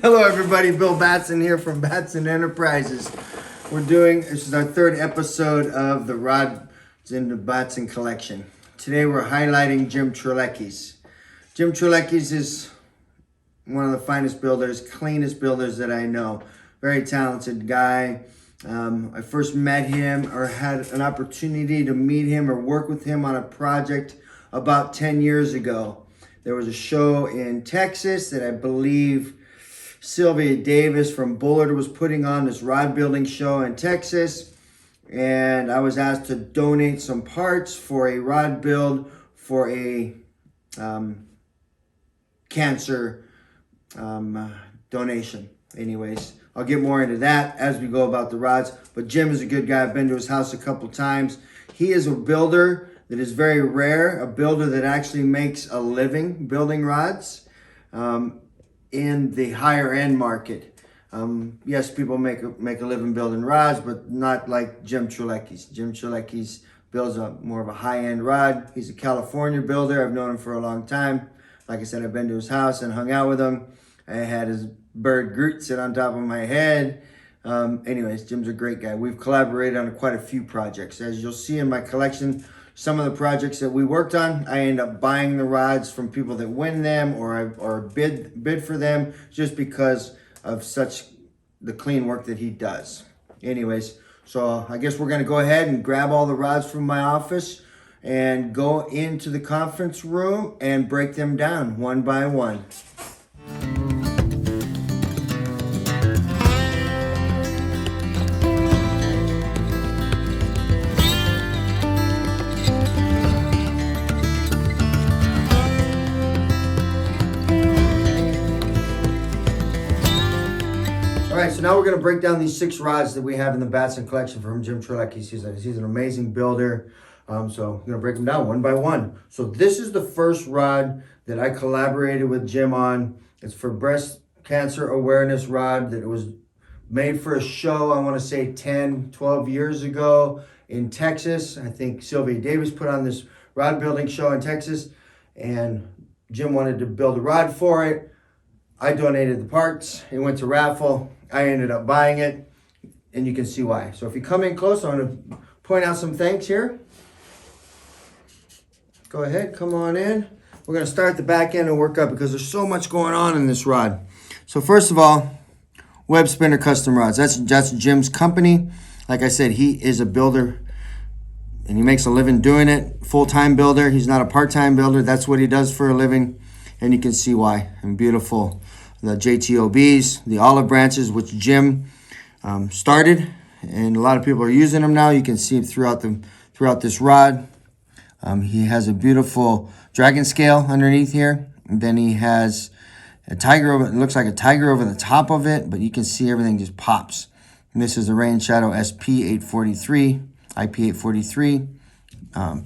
Hello everybody, Bill Batson here from Batson Enterprises. This is our third episode of the rods in the Batson collection. Today we're highlighting Jim Trelikes. Jim Trelikes is one of the finest builders, cleanest builders that I know. Very talented guy. I first met him or had an opportunity to meet him or work with him on a project about 10 years ago. There was a show in Texas that I believe Sylvia Davis from Bullard was putting on, this rod building show in Texas. And I was asked to donate some parts for a rod build for a cancer donation. Anyways, I'll get more into that as we go about the rods. But Jim is a good guy. I've been to his house a couple times. He is a builder that is very rare, a builder that actually makes a living building rods in the higher end market. Yes, people make a living building rods, but not like Jim Trelikes. Jim Trelikes builds more of a high-end rod. He's a California builder. I've known him for a long time. Like I said, I've been to his house and hung out with him. I had his bird Groot sit on top of my head. Anyways, Jim's a great guy. We've collaborated on quite a few projects. As you'll see in my collection, some of the projects that we worked on, I end up buying the rods from people that win them, or bid for them, just because of the clean work that he does. Anyways, so I guess we're gonna go ahead and grab all the rods from my office and go into the conference room and break them down one by one. All right, so now we're going to break down these 6 rods that we have in the Batson collection from Jim Trelikes. He's an amazing builder. So I'm going to break them down one by one. So this is the first rod that I collaborated with Jim on. It's for breast cancer awareness rod that was made for a show, I want to say 10, 12 years ago in Texas. I think Sylvia Davis put on this rod building show in Texas, and Jim wanted to build a rod for it. I donated the parts. It went to raffle. I ended up buying it, and you can see why. So if you come in close, I'm going to point out some things here. Go ahead, come on in. We're going to start at the back end and work up because there's so much going on in this rod. So first of all, Web Spinner Custom Rods. That's Jim's company. Like I said, he is a builder, and he makes a living doing it. Full-time builder. He's not a part-time builder. That's what he does for a living, and you can see why. And beautiful. The JTOBs, the olive branches, which Jim started, and a lot of people are using them now. You can see throughout this rod. He has a beautiful dragon scale underneath here. And then he has a tiger over. It looks like a tiger over the top of it, but you can see everything just pops. And this is a Rainshadow SP843, IP843.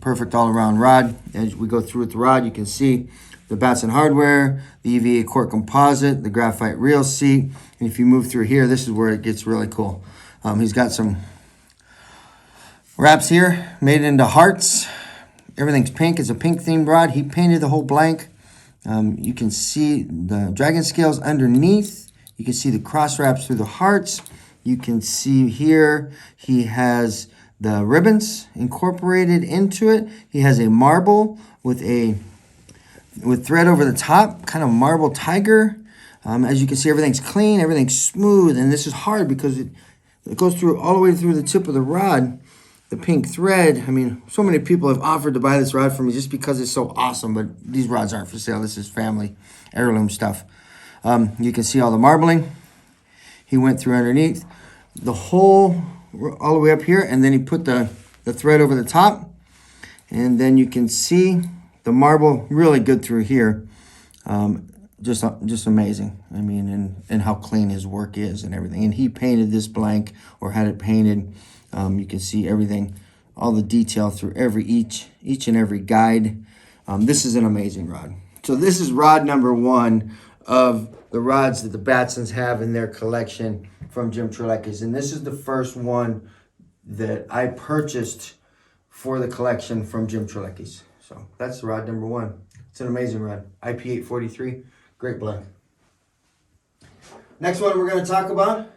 Perfect all-around rod. As we go through with the rod, you can see the Batson hardware, the EVA core composite, the graphite reel seat. And if you move through here, this is where it gets really cool. He's got some wraps here made into hearts. Everything's pink. It's a pink themed rod. He painted the whole blank. You can see the dragon scales underneath. You can see the cross wraps through the hearts. You can see here he has the ribbons incorporated into it. He has a marble with thread over the top, kind of marble tiger. As you can see, everything's clean, everything's smooth, and this is hard because it goes through all the way through the tip of the rod, the pink thread. I mean, so many people have offered to buy this rod from me just because it's so awesome, but these rods aren't for sale. This is family heirloom stuff. You can see all the marbling. He went through underneath the whole, all the way up here, and then he put the thread over the top, and then you can see the marble really good through here. Just amazing. I mean, and how clean his work is and everything. And he painted this blank, or had it painted. You can see everything, all the detail through each and every guide. This is an amazing rod. So this is rod number 1 of the rods that the Batsons have in their collection from Jim Trelikes. And this is the first one that I purchased for the collection from Jim Trelikes. So that's rod number 1. It's an amazing rod. IP843, great blend. Next one we're going to talk about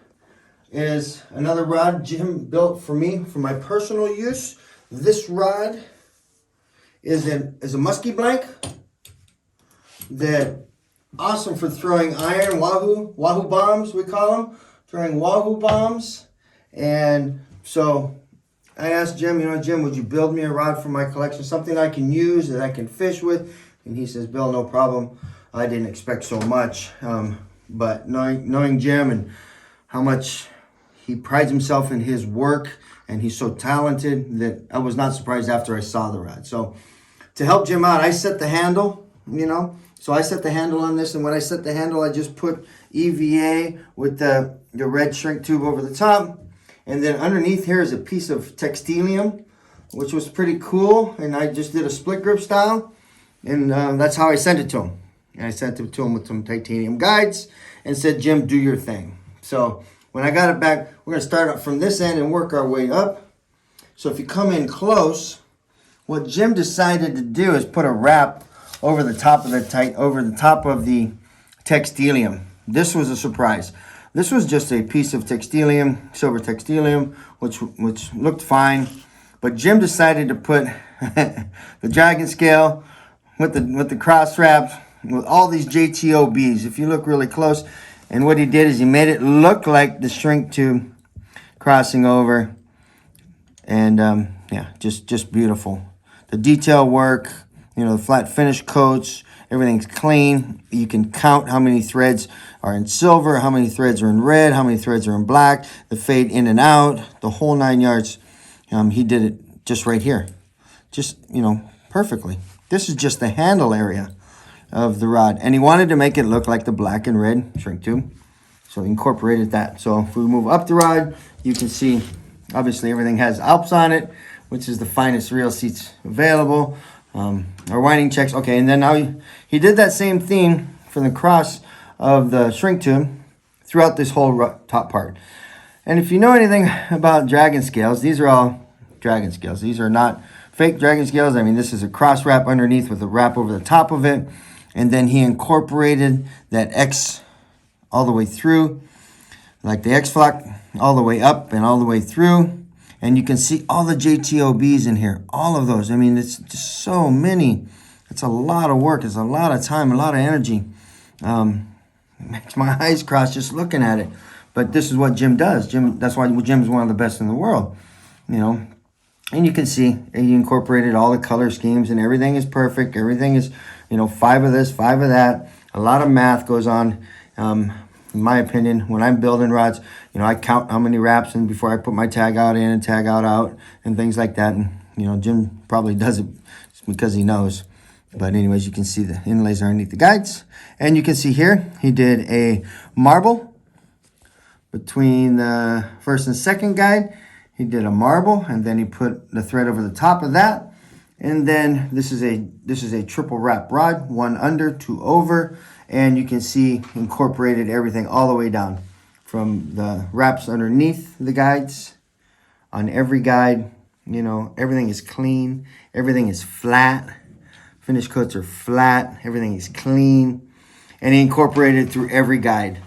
is another rod Jim built for me for my personal use. This rod is a muskie blank that awesome for throwing iron wahoo bombs, we call them, throwing wahoo bombs. And so I asked Jim, Jim, would you build me a rod for my collection, something I can use that I can fish with? And he says, Bill, no problem. I didn't expect so much, but knowing Jim and how much he prides himself in his work, and he's so talented, that I was not surprised after I saw the rod. So to help Jim out, I set the handle, So I set the handle on this, and when I set the handle, I just put EVA with the red shrink tube over the top. And then underneath here is a piece of textilium, which was pretty cool. And I just did a split grip style, and that's how I sent it to him. And I sent it to him with some titanium guides and said, Jim, do your thing. So when I got it back, we're going to start up from this end and work our way up. So if you come in close, what Jim decided to do is put a wrap over the top of the textilium. This was a surprise. This was just a piece of textilium, silver textilium, which looked fine. But Jim decided to put the dragon scale with the cross wraps with all these JTOBs. If you look really close, and what he did is he made it look like the shrink tube crossing over, and yeah, just beautiful. The detail work, the flat finish coats, everything's clean. You can count how many threads are in silver, how many threads are in red, how many threads are in black, the fade in and out, the whole 9 yards. He did it just right here. Just, perfectly. This is just the handle area of the rod. And he wanted to make it look like the black and red shrink tube. So he incorporated that. So if we move up the rod, you can see, obviously everything has Alps on it, which is the finest reel seats available. Our winding checks. Okay, and then now he did that same thing for the cross of the shrink tube throughout this whole top part. And if you know anything about dragon scales, these are all dragon scales. These are not fake dragon scales. I mean, this is a cross wrap underneath with a wrap over the top of it. And then he incorporated that X all the way through, like the X flock, all the way up and all the way through. And you can see all the JTOBs in here, all of those. I mean, it's just so many. It's a lot of work. It's a lot of time, a lot of energy. Makes my eyes cross just looking at it. But this is what Jim does. That's why Jim's one of the best in the world, And you can see he incorporated all the color schemes, and everything is perfect. Everything is, 5 of this, 5 of that. A lot of math goes on. In my opinion, when I'm building rods, I count how many wraps in before I put my tag out in and tag out and things like that. And, Jim probably does it because he knows. But anyways, you can see the inlays underneath the guides. And you can see here, he did a marble between the first and second guide. He did a marble, and then he put the thread over the top of that. And then this is a triple wrap rod, 1 under, 2 over. And you can see incorporated everything all the way down from the wraps underneath the guides. On every guide, everything is clean. Everything is flat. Finish coats are flat. Everything is clean. And he incorporated through every guide.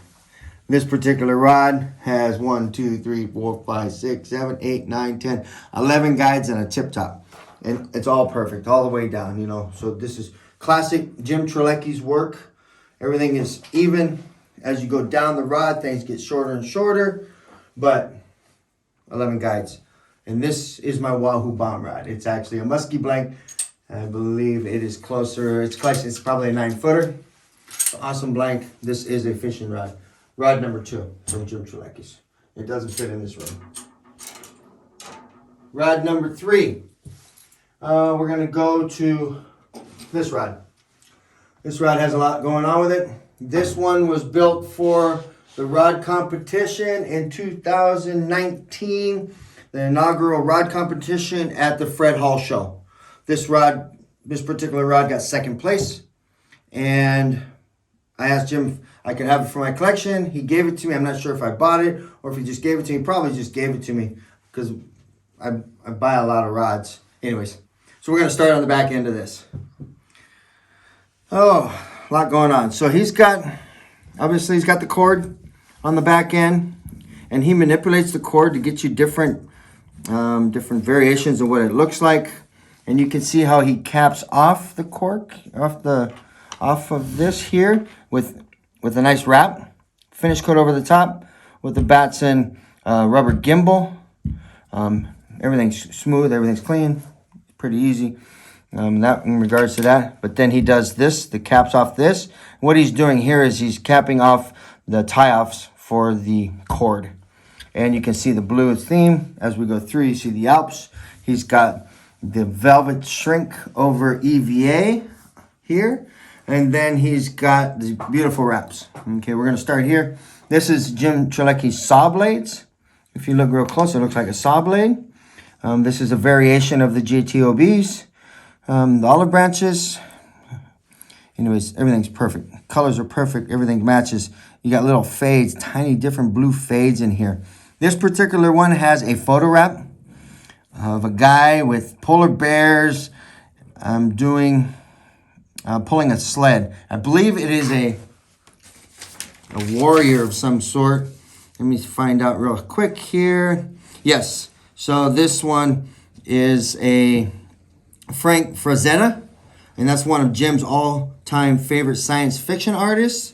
This particular rod has 1, 2, 3, 4, 5, 6, 7, 8, 9, 10, 11 guides and a tip top. And it's all perfect all the way down, So this is classic Jim Trelikes work. Everything is even. As you go down the rod, things get shorter and shorter, but 11 guides. And this is my wahoo bomb rod. It's actually a muskie blank. I believe it is closer. It's probably a 9-footer. Awesome blank. This is a fishing rod. Rod number 2 from Jim Trelikes. It doesn't fit in this room. Rod number 3. We're going to go to this rod. This rod has a lot going on with it. This one was built for the rod competition in 2019, the inaugural rod competition at the Fred Hall show. This particular rod got 2nd place, and I asked Jim if I could have it for my collection. He gave it to me. I'm not sure if I bought it or if he just gave it to me. He probably just gave it to me because I buy a lot of rods. Anyways, so we're going to start on the back end of this. Oh, a lot going on. So obviously he's got the cord. on the back end, and he manipulates the cord to get you different variations of what it looks like. And you can see how he caps off the cork, off of this here with a nice wrap, finish coat over the top with the Batson rubber gimbal. Everything's smooth, everything's clean, pretty easy. That in regards to that. But then he does this, the caps off this. What he's doing here is he's capping off the tie-offs for the cord. And you can see the blue theme as we go through. You see the Alps. He's got the velvet shrink over EVA here. And then he's got the beautiful wraps. Okay, we're going to start here. This is Jim Trelikes saw blades. If you look real close, it looks like a saw blade. This is a variation of the JTOBs. The olive branches. Anyways, everything's perfect. Colors are perfect. Everything matches. You got little fades, tiny different blue fades in here. This particular one has a photo wrap of a guy with polar bears pulling a sled. I believe it is a warrior of some sort. Let me find out real quick here. Yes, so this one is a Frank Frazetta, and that's one of Jim's all-time favorite science fiction artists.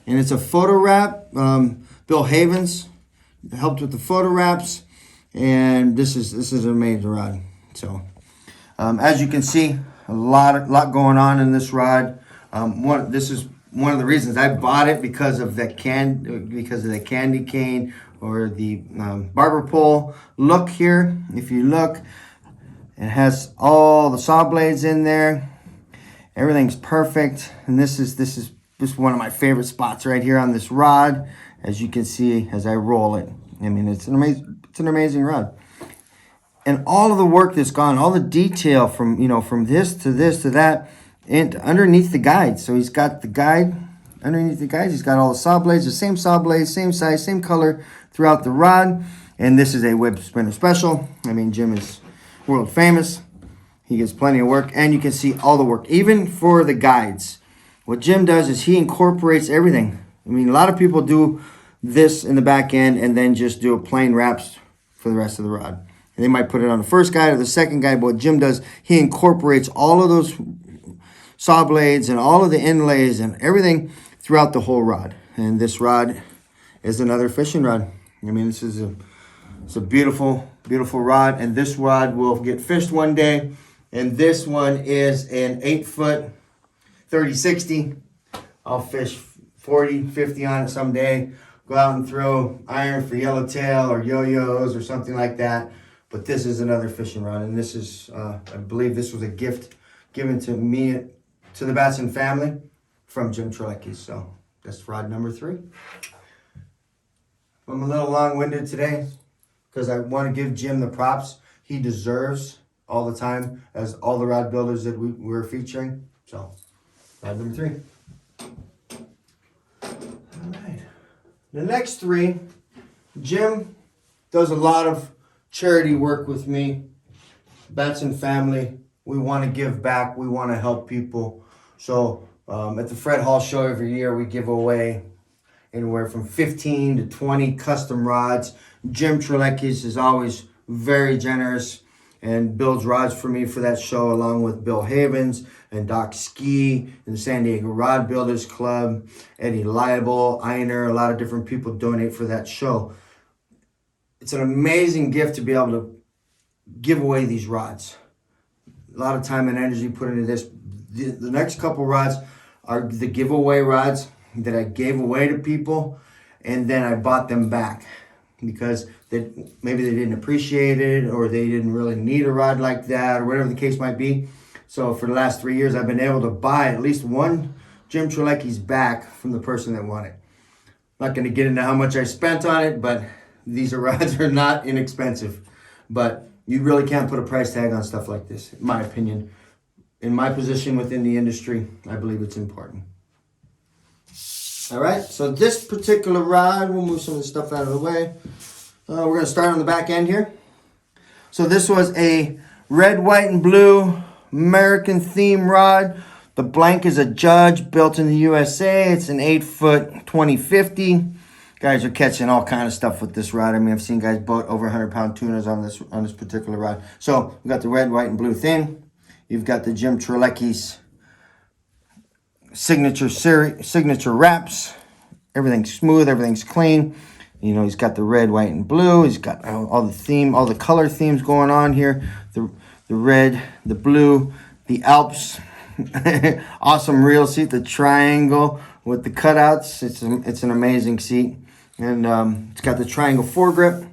And it's a photo wrap. Bill Havens helped with the photo wraps, and this is an amazing rod. So, as you can see, a lot going on in this rod. This is one of the reasons I bought it, because of the candy cane or the barber pole look here. If you look, it has all the saw blades in there. Everything's perfect, and this is one of my favorite spots right here on this rod. As you can see, as I roll it, I mean, it's an amazing rod. And all of the work that's gone, all the detail from this to this to that, and underneath the guide. So he's got the guide underneath the guides. He's got all the saw blades, the same saw blades, same size, same color throughout the rod. And this is a web spinner special. I mean, Jim is world famous. He gets plenty of work, and you can see all the work, even for the guides. What Jim does is he incorporates everything. I mean, a lot of people do this in the back end and then just do a plain wraps for the rest of the rod. And they might put it on the first guide or the second guide, but what Jim does, he incorporates all of those saw blades and all of the inlays and everything throughout the whole rod. And this rod is another fishing rod. I mean, this is it's a beautiful, beautiful rod, and this rod will get fished one day. And this one is an 8-foot 30-60. I'll fish 40, 50 on it someday. Go out and throw iron for yellowtail or yo-yos or something like that. But this is another fishing rod, and this is, I believe this was a gift given to me, to the Batson family from Jim Trelikes. So that's rod number 3. I'm a little long-winded today because I want to give Jim the props he deserves all the time, as all the rod builders that we're featuring. So, rod number 3. All right. The next 3, Jim does a lot of charity work with me. Batson family, we want to give back. We want to help people. So, at the Fred Hall show every year, we give away anywhere from 15 to 20 custom rods. Jim Trelikes is always very generous and builds rods for me for that show, along with Bill Havens and Doc Ski and the San Diego Rod Builders Club, Eddie Leibel, Einer, a lot of different people donate for that show. It's an amazing gift to be able to give away these rods. A lot of time and energy put into this. The next couple rods are the giveaway rods that I gave away to people, and then I bought them back because maybe they didn't appreciate it, or they didn't really need a rod like that, or whatever the case might be. So for the last 3 years, I've been able to buy at least one Jim Trelikes back from the person that won it. I'm not going to get into how much I spent on it, but these rods are not inexpensive. But you really can't put a price tag on stuff like this, in my opinion. In my position within the industry, I believe it's important. All right, so this particular rod, we'll move some of the stuff out of the way. We're going to start on the back end here. So this was a red, white, and blue American theme rod. The blank is a Judge built in the USA. It's an 8-foot 20-50. Guys are catching all kind of stuff with this rod. I mean, I've seen guys boat over 100-pound tunas on this particular rod. So we've got the red, white, and blue theme. You've got the Jim Trelikes signature wraps. Everything's smooth, everything's clean. You know, he's got the red, white, and blue. He's got all the color themes going on here. The red, the blue, the Alps. Awesome reel seat, the triangle with the cutouts. It's an amazing seat. And it's got the triangle foregrip.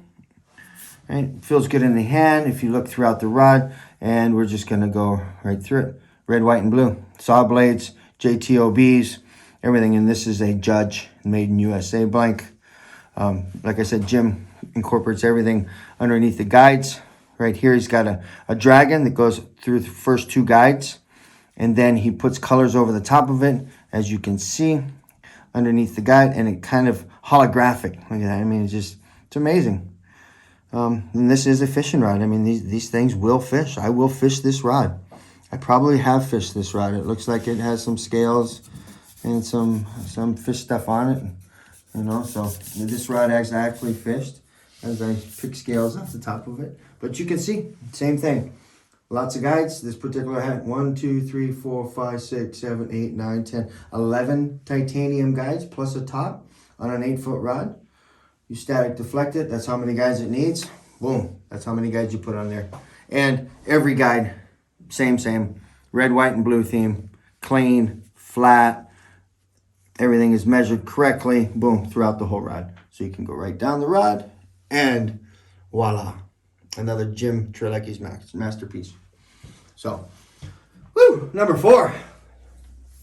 Right? It feels good in the hand if you look throughout the rod. And we're just going to go right through it. Red, white, and blue. Saw blades, JTOBs, everything. And this is a Judge made in USA blank. Like I said, Jim incorporates everything underneath the guides. Right here, he's got a dragon that goes through the first two guides. And then he puts colors over the top of it, as you can see, underneath the guide. And it kind of holographic. Look at that. I mean, it's amazing. And this is a fishing rod. I mean, these things will fish. I will fish this rod. I probably have fished this rod. It looks like it has some scales and some fish stuff on it. You know, so this rod has actually fished as I pick scales off the top of it. But you can see, same thing. Lots of guides. This particular hat, 1, 2, 3, 4, 5, 6, 7, 8, 9, 10, 11 titanium guides plus a top on an 8-foot rod. You static deflect it. That's how many guides it needs. Boom. That's how many guides you put on there. And every guide, same. Red, white, and blue theme. Clean, flat. Everything is measured correctly. Boom. Throughout the whole rod. So you can go right down the rod. And voila. Another Jim Trelikes masterpiece. So, woo, number 4.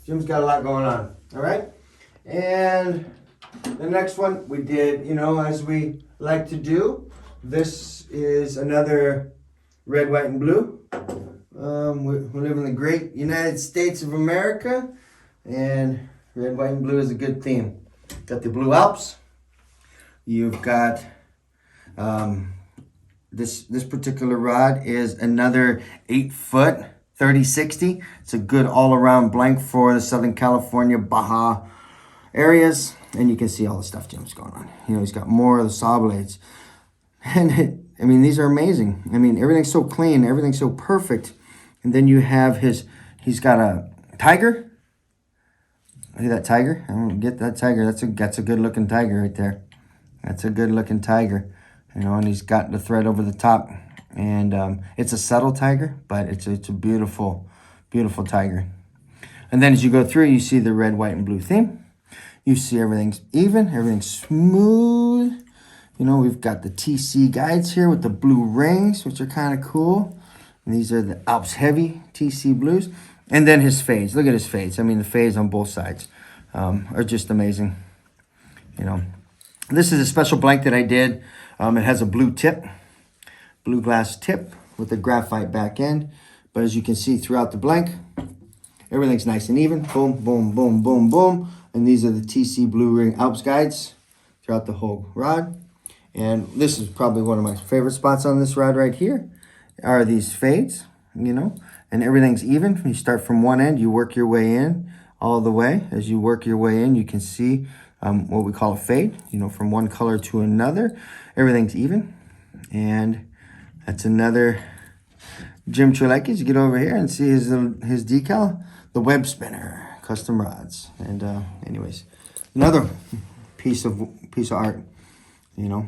Jim's got a lot going on. All right. And the next one we did, you know, as we like to do. This is another red, white, and blue. We live in the great United States of America. And red, white, and blue is a good theme. Got the Blue Alps. You've got this particular rod is another 8-foot 30-60. It's a good all-around blank for the Southern California, Baja areas. And you can see all the stuff Jim's going on. You know, he's got more of the saw blades. And I mean, these are amazing. I mean, everything's so clean. Everything's so perfect. And then you have he's got a tiger. Look at that tiger. I don't get that tiger. That's a good looking tiger right there. That's a good looking tiger. You know, and he's got the thread over the top. And it's a subtle tiger, but it's a beautiful, beautiful tiger. And then as you go through, you see the red, white, and blue theme. You see everything's even, everything's smooth. You know, we've got the TC guides here with the blue rings, which are kind of cool. And these are the Alps Heavy TC blues. And then his fades. Look at his fades. I mean, the fades on both sides are just amazing. You know, this is a special blank that I did. It has a blue tip, blue glass tip with a graphite back end. But as you can see throughout the blank, everything's nice and even. Boom, boom, boom, boom, boom. And these are the TC Blue Ring Alps guides throughout the whole rod. And this is probably one of my favorite spots on this rod right here are these fades, you know. And everything's even. You start from one end, you work your way in all the way. As you work your way in, you can see what we call a fade, you know, from one color to another. Everything's even. And that's another Jim Trelikes. You get over here and see his decal, the web spinner. Custom rods. And anyways, another piece of art, you know.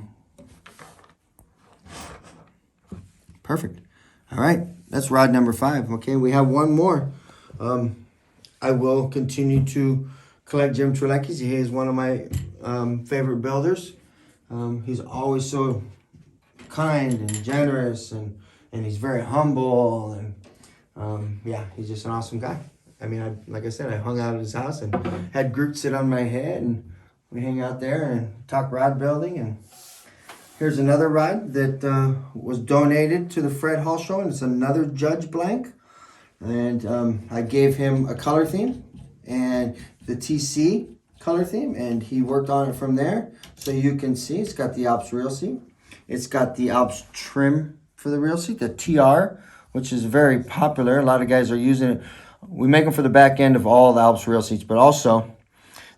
Perfect. All right, that's rod number 5. Okay, we have one more. I will continue to collect Jim Trelikes. He is one of my favorite builders. He's always so kind and generous, and he's very humble, and yeah, he's just an awesome guy. I mean, like I said, I hung out at his house and had Groot sit on my head, and we hang out there and talk rod building. And here's another rod that was donated to the Fred Hall Show, and it's another Judge blank. And I gave him a color theme and the TC color theme, and he worked on it from there. So you can see it's got the Alps reel seat. It's got the Alps trim for the reel seat, the TR, which is very popular. A lot of guys are using it. We make them for the back end of all the Alps reel seats, but also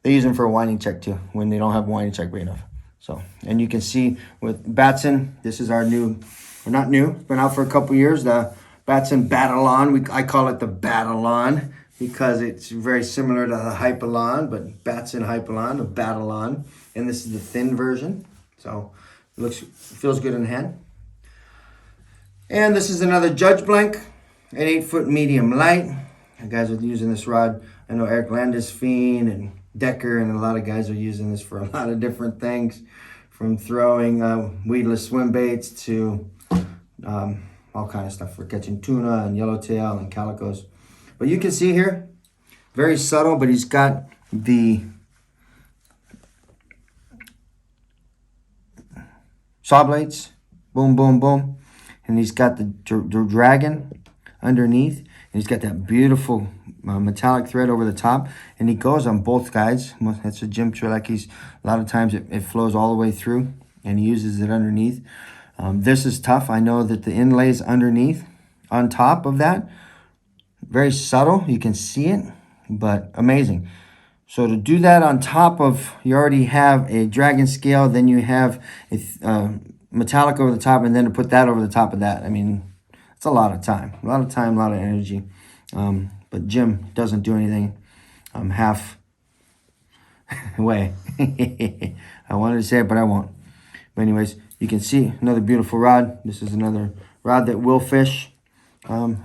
they use them for a winding check too when they don't have a winding check big enough. So, and you can see with Batson, this is our new, or not new, it's been out for a couple years, the Batson Battleon. I call it the Battleon because it's very similar to the Hypalon, but Batson Hypalon, the Battleon. And this is the thin version. So it feels good in the hand. And this is another Judge blank, an 8-foot medium light. You guys are using this rod. I know Eric Landisfein and Decker and a lot of guys are using this for a lot of different things, from throwing weedless swim baits to all kind of stuff for catching tuna and yellowtail and calicos. But you can see here, very subtle, but he's got the saw blades, boom, boom, boom. And he's got the dragon underneath. And he's got that beautiful metallic thread over the top. And he goes on both guides. That's a Jim Trelikes. A lot of times it flows all the way through. And he uses it underneath. This is tough. I know that the inlays underneath, on top of that, very subtle. You can see it, but amazing. So to do that on top of, you already have a dragon scale, then you have a metallic over the top, and then to put that over the top of that. I mean, it's a lot of time. A lot of time, a lot of energy. But Jim doesn't do anything half way. I wanted to say it, but I won't. But anyways, you can see another beautiful rod. This is another rod that will fish.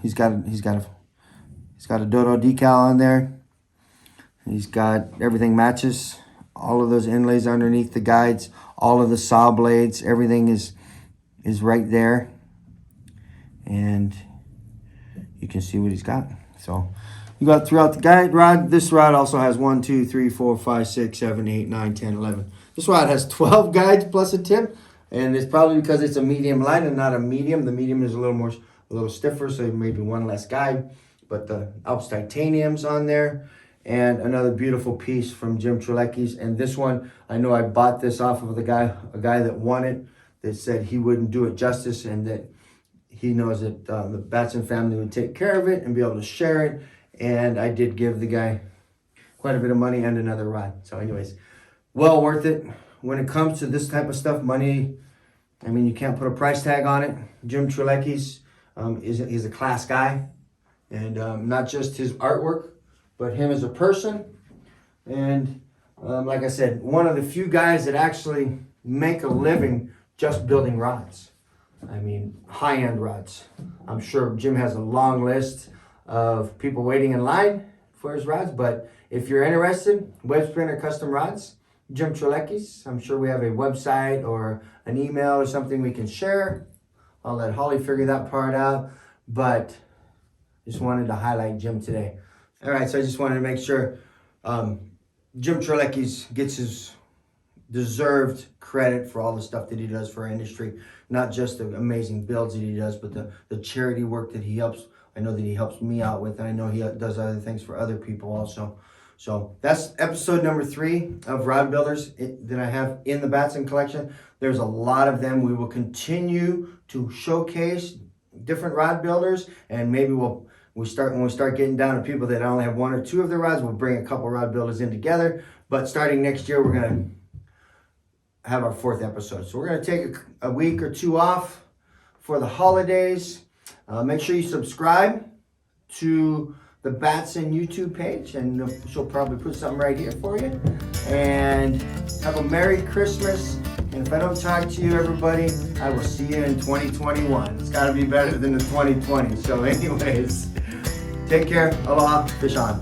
He's got a Dodo decal on there. He's got everything matches. All of those inlays underneath the guides, all of the saw blades, everything is right there. And you can see what he's got. So you got throughout the guide rod. This rod also has 1, 2, 3, 4, 5, 6, 7, 8, 9, 10, 11. This rod has 12 guides plus a tip. And it's probably because it's a medium light and not a medium. The medium is a little stiffer, so maybe one less guide. But the Alps Titanium's on there. And another beautiful piece from Jim Trelikes. And this one, I know I bought this off of a guy that won it, that said he wouldn't do it justice, and that he knows that the Batson family would take care of it and be able to share it. And I did give the guy quite a bit of money and another rod. So anyways, well worth it. When it comes to this type of stuff, money, I mean, you can't put a price tag on it. Jim Trelikes is a class guy. And not just his artwork, but him as a person. And like I said, one of the few guys that actually make a living just building rods. I mean, high-end rods. I'm sure Jim has a long list of people waiting in line for his rods, but if you're interested, web sprinter custom rods, Jim Trelikes. I'm sure we have a website or an email or something we can share. I'll let Holly figure that part out, but just wanted to highlight Jim today. All right, so I just wanted to make sure Jim Trelikes gets his deserved credit for all the stuff that he does for our industry. Not just the amazing builds that he does, but the charity work that he helps. I know that he helps me out with, and I know he does other things for other people also. So that's episode number 3 of Rod Builders that I have in the Batson collection. There's a lot of them. We will continue to showcase different rod builders, and maybe when we start getting down to people that only have 1 or 2 of their rods, we'll bring a couple rod builders in together. But starting next year, we're gonna have our 4th episode. So we're gonna take a week or 2 off for the holidays. Make sure you subscribe to the Batson YouTube page, and she'll probably put something right here for you. And have a Merry Christmas. And if I don't talk to you, everybody, I will see you in 2021. It's got to be better than the 2020. So anyways, take care. Aloha. Fish on.